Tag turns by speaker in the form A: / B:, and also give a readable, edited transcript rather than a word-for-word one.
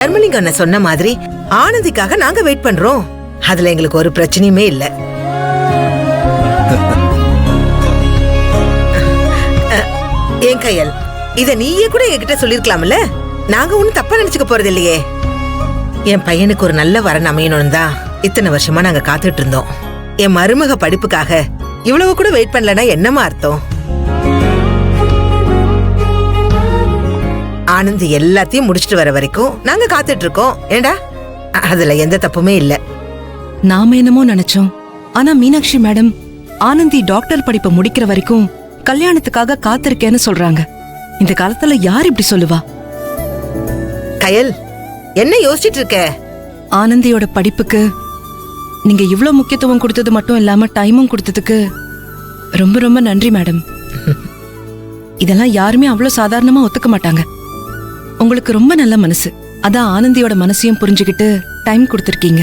A: தர்மலிங்கம் அண்ணன் சொன்ன மாதிரி ஆனந்திக்காக நாங்க வெயிட் பண்றோம். அதுல எங்களுக்கு ஒரு பிரச்சனையுமே இல்ல. ஏன் கையல், இத நீயே கூட என்கிட்ட சொல்லிருக்கலாம்ல. நாங்க ஒண்ணும் தப்பா நினைச்சுக்க போறது இல்லையே. என் பையனுக்கு ஒரு நல்ல வரன் அமையணும்னு தான் இத்தனை வருஷமா நாங்க காத்துட்டு இருந்தோம். என் மருமக படிப்புக்காக இவ்வளவு கூட வெயிட் பண்ணலன்னா என்னமா அர்த்தம்? ஆனந்த் எல்லாத்தையும் முடிச்சிட்டு வர வரைக்கும் நாங்க காத்துட்டு இருக்கோம். ஏண்டா, அதுல எந்த தப்புமே இல்ல.
B: நாம என்னமோ நினைச்சோம். ஆனா மீனாட்சி மேடம் ஆனந்தி டாக்டர் படிப்பை முடிக்கிற வரைக்கும் கல்யாணத்துக்காக காத்திருக்கேன்னு சொல்றாங்க. இந்த காலத்துல யார் இப்படி சொல்லுவா?
A: கயல், என்ன யோசிச்சுட்டு இருக்க?
B: ஆனந்தியோட படிப்புக்கு நீங்க இவ்ளோ முக்கியத்துவம் கொடுத்தது மட்டும் இல்லாம டைமும் கொடுத்ததுக்கு ரொம்ப ரொம்ப நன்றி மேடம். இதெல்லாம் யாருமே அவ்வளவு சாதாரணமா ஒத்துக்க மாட்டாங்க. உங்களுக்கு ரொம்ப நல்ல மனசு. அதான் ஆனந்தியோட மனசையும் புரிஞ்சுக்கிட்டு டைம் கொடுத்திருக்கீங்க.